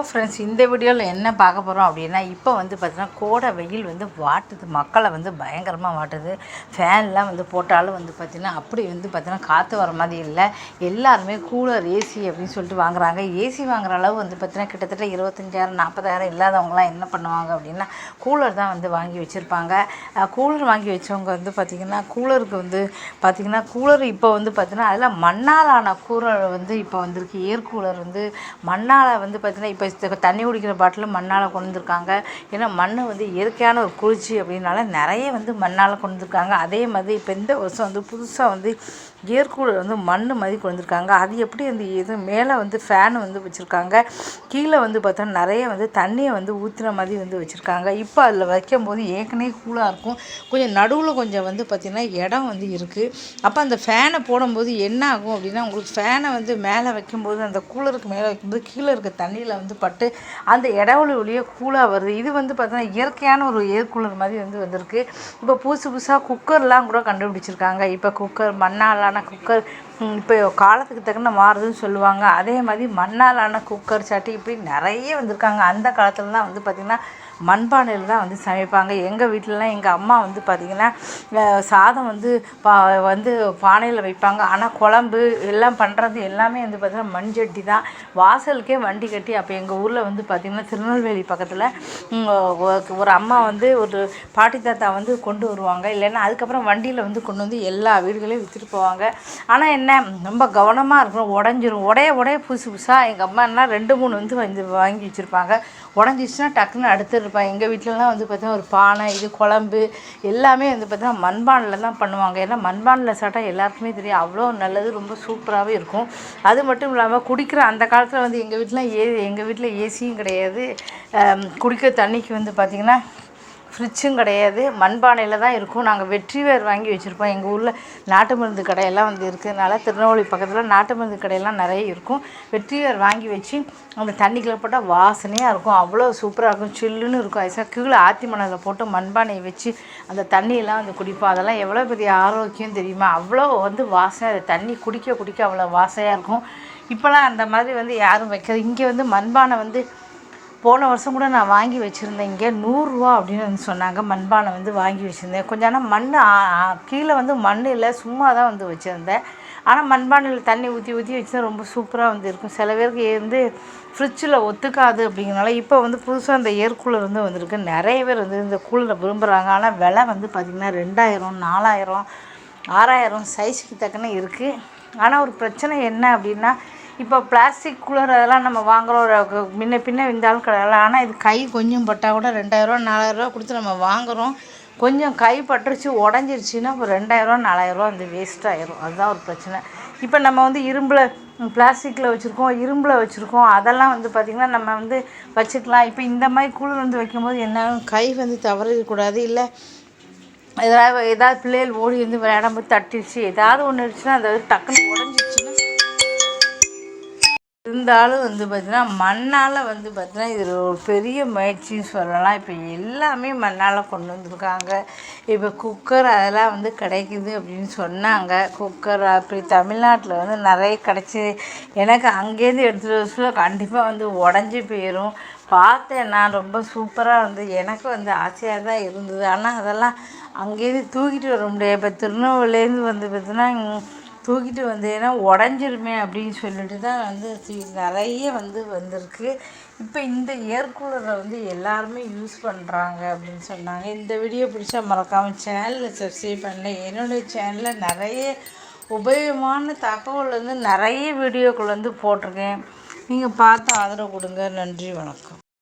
Friends, இந்த வீடியோவில் என்ன பார்க்க போகிறோம் அப்படின்னா, இப்போ வந்து பார்த்தீங்கன்னா கோடை வெயில் வந்து வாட்டுது, மக்களை வந்து பயங்கரமாக வாட்டுது. ஃபேன்லாம் வந்து போட்டாலும் வந்து பார்த்திங்கன்னா அப்படி வந்து பார்த்திங்கன்னா காற்று வர மாதிரி இல்லை. எல்லாருமே கூலர், ஏசி அப்படின்னு சொல்லிட்டு வாங்குறாங்க. ஏசி வாங்குற அளவு வந்து பார்த்திங்கன்னா கிட்டத்தட்ட 25,000 40,000 இல்லாதவங்களாம் என்ன பண்ணுவாங்க அப்படின்னா கூலர் தான் வந்து வாங்கி வச்சுருப்பாங்க. கூலர் வாங்கி வச்சவங்க வந்து பார்த்திங்கன்னா கூலருக்கு வந்து பார்த்திங்கன்னா கூலர் இப்போ வந்து பார்த்திங்கன்னா அதில் மண்ணால் ஆன கூலர் வந்து இப்போ வந்திருக்கு. ஏர் கூலர் வந்து மண்ணால் வந்து பார்த்திங்கன்னா இப்போ தண்ணி குடிக்கிற பாட்டில் மண்ணால் கொண்டு வந்திருக்காங்க. ஏன்னா மண் வந்து இயற்கையான ஒரு குளிர்ச்சி அப்படின்னால நிறைய வந்து மண்ணால் கொண்டு வந்திருக்காங்க. அதே மாதிரி இப்போ இந்த வருஷம் வந்து புதுசாக வந்து ஏர் கூலர் வந்து மண் மாதிரி கொண்டு வந்திருக்காங்க. அது எப்படி வந்து இது மேலே வந்து ஃபேன் வந்து வச்சுருக்காங்க, கீழே வந்து பார்த்தோன்னா நிறைய வந்து தண்ணியை வந்து ஊற்றுன மாதிரி வந்து வச்சுருக்காங்க. இப்போ அதில் வைக்கும்போது ஏற்கனவே கூலாக இருக்கும், கொஞ்சம் நடுவில் கொஞ்சம் வந்து பார்த்திங்கன்னா இடம் வந்து இருக்குது. அப்போ அந்த ஃபேனை போடும்போது என்ன ஆகும் அப்படின்னா, உங்களுக்கு ஃபேனை வந்து மேலே வைக்கும்போது அந்த கூலருக்கு மேலே வைக்கும்போது கீழே இருக்க தண்ணியில் வந்து பட்டு அந்த இடஒலி ஒளியே கூலாக வருது. இது வந்து பார்த்தீங்கன்னா இயற்கையான ஒரு ஏர் கூலர் மாதிரி வந்து வந்திருக்கு. இப்போ புதுசாக குக்கர்லாம் கூட கண்டுபிடிச்சிருக்காங்க. இப்போ குக்கர் மண்ணாலான குக்கர் இப்போ காலத்துக்கு தக்கன மாறுதுன்னு சொல்லுவாங்க. அதே மாதிரி மண்ணாலான குக்கர், சட்டி இப்படி நிறைய வந்திருக்காங்க. அந்த காலத்துலலாம் வந்து பார்த்திங்கன்னா மண்பானையில் தான் வந்து சமைப்பாங்க. எங்கள் வீட்டிலலாம் எங்கள் அம்மா வந்து பார்த்திங்கன்னா சாதம் வந்து வந்து பானையில் வைப்பாங்க. ஆனால் குழம்பு எல்லாம் பண்ணுறது எல்லாமே வந்து பார்த்திங்கன்னா மண் சட்டி தான். வாசலுக்கே வண்டி கட்டி அப்போ எங்கள் ஊரில் வந்து பார்த்திங்கன்னா திருநெல்வேலி பக்கத்தில் ஒரு அம்மா வந்து ஒரு பாட்டி தாத்தா வந்து கொண்டு வருவாங்க. இல்லைன்னா அதுக்கப்புறம் வண்டியில் வந்து கொண்டு வந்து எல்லா வீடுகளையும் விற்றுட்டு போவாங்க. ஆனால் என்ன, ரொம்ப கவனமாக இருக்கணும், உடஞ்சிரும். உடைய புதுசாக எங்கள் அம்மா என்ன 2-3 வந்து வாங்கி வச்சுருப்பாங்க. உடஞ்சிச்சுன்னா டக்குன்னு அடுத்து இருப்பாங்க. எங்கள் வீட்டிலலாம் வந்து பார்த்தீங்கன்னா ஒரு பானை, இது குழம்பு எல்லாமே வந்து பார்த்தீங்கன்னா மண்பானையில் தான் பண்ணுவாங்க. ஏன்னா மண்பானையில் சாப்பிட்டா எல்லாருக்குமே தெரியும் அவ்வளோ நல்லது, ரொம்ப சூப்பராகவே இருக்கும். அது மட்டும் இல்லாமல் குடிக்கிற அந்த காலத்தில் வந்து எங்கள் வீட்டில் ஏசியும் கிடையாது, குடிக்கிற தண்ணிக்கு வந்து பார்த்திங்கன்னா ஃப்ரிட்ஜும் கிடையாது, மண்பானையில் தான் இருக்கும். நாங்கள் வெற்றிவேர் வாங்கி வச்சுருப்போம். எங்கள் ஊரில் நாட்டு மருந்து கடையெல்லாம் வந்து இருக்கிறதுனால திருநெல்வேலி பக்கத்தில் நாட்டு மருந்து கடையெல்லாம் நிறைய இருக்கும். வெற்றிவேர் வாங்கி வச்சு அந்த தண்ணிக்குள்ளே போட்டால் வாசனையாக இருக்கும், அவ்வளோ சூப்பராக இருக்கும், சில்லுன்னு இருக்கும். அதுக்காக கீழே ஆத்தி மணலில் போட்டு மண்பானையை வச்சு அந்த தண்ணியெல்லாம் வந்து குடிப்போம். அதெல்லாம் எவ்வளோ பெரிய ஆரோக்கியம் தெரியுமா, அவ்வளோ வந்து வாசனை, அது தண்ணி குடிக்க அவ்வளோ வாசனையாக இருக்கும். இப்போலாம் அந்த மாதிரி வந்து யாரும் வைக்கிறது. இங்கே வந்து மண்பானை வந்து போன வருஷம் கூட நான் வாங்கி வச்சுருந்தேன். இங்கே 100 ரூபா அப்படின்னு வந்து சொன்னாங்க. மண்பானை வந்து வாங்கி வச்சுருந்தேன். கொஞ்சம் ஆனால் மண் கீழே வந்து மண் இல்லை, சும்மா தான் வந்து வச்சுருந்தேன். ஆனால் மண்பானையில் தண்ணி ஊற்றி வச்சுதான் ரொம்ப சூப்பராக வந்து இருக்கும். சில பேருக்கு வந்து ஃப்ரிட்ஜில் ஒத்துக்காது அப்படிங்கிறனால இப்போ வந்து புதுசாக இந்த ஏர் கூலர் வந்து வந்திருக்கு. நிறைய பேர் வந்து இந்த கூலரை விரும்புகிறாங்க. ஆனால் விலை வந்து பார்த்திங்கன்னா 2000 4000 6000 சைஸுக்கு தக்கன இருக்குது. ஆனால் ஒரு பிரச்சனை என்ன அப்படின்னா, இப்போ பிளாஸ்டிக் கூலர் அதெல்லாம் நம்ம வாங்குகிறோம், முன்ன பின்ன இருந்தாலும் கிடையாது. ஆனால் இது கை கொஞ்சம் பட்டால் கூட 2000 4000 கொடுத்து நம்ம வாங்குகிறோம். கொஞ்சம் கை பட்டுருச்சு உடஞ்சிருச்சுன்னா இப்போ 2000 4000 வந்து வேஸ்ட் ஆயிரும். அதுதான் ஒரு பிரச்சனை. இப்போ நம்ம வந்து பிளாஸ்டிக்கில் வச்சுருக்கோம், அதெல்லாம் வந்து பார்த்திங்கன்னா நம்ம வந்து வச்சுக்கலாம். இப்போ இந்த மாதிரி கூலர் வந்து வைக்கும்போது என்ன, கை வந்து தவறிடக்கூடாது. இல்லை ஏதாவது பிள்ளைகள் ஓடி வந்து விளையாடும்போது தட்டிடுச்சு, ஏதாவது ஒன்று இருந்துச்சுன்னா அதை டக்குன்னு உடஞ்சிடுச்சுன்னா இருந்தாலும் வந்து பார்த்திங்கன்னா மண்ணால் வந்து பார்த்திங்கன்னா இது ஒரு பெரிய முயற்சின்னு சொல்லலாம். இப்போ எல்லாமே மண்ணால் கொண்டு வந்திருக்காங்க. இப்போ குக்கர் அதெல்லாம் வந்து கிடைக்குது அப்படின்னு சொன்னாங்க. குக்கர் அப்படி தமிழ்நாட்டில் வந்து நிறைய கிடச்சி, எனக்கு அங்கேருந்து எடுத்துகிட்டு வருஷத்தில் கண்டிப்பாக வந்து உடஞ்சி போயிடும். பார்த்தேன் நான், ரொம்ப சூப்பராக வந்து எனக்கு வந்து ஆசையாக தான் இருந்தது. ஆனால் அதெல்லாம் அங்கேருந்து தூக்கிட்டு வர முடியாது. இப்போ திருநெல்வேலியிலேருந்து வந்து பார்த்திங்கன்னா தூக்கிட்டு வந்தேன்னா உடஞ்சிருமே அப்படின்னு சொல்லிட்டு தான் வந்து நிறைய வந்து வந்திருக்கு. இப்போ இந்த ஏர் கூலரை வந்து எல்லாருமே யூஸ் பண்ணுறாங்க அப்படின்னு சொன்னாங்க. இந்த வீடியோ பிடிச்சா மறக்காமல் சேனலில் சப்ஸ்கிரைப் பண்ணல. என்னுடைய சேனலில் நிறைய உபயோகமான தகவல் வந்து நிறைய வீடியோக்கள் வந்து போட்டிருக்கேன். நீங்கள் பார்த்து ஆதரவு கொடுங்க. நன்றி, வணக்கம்.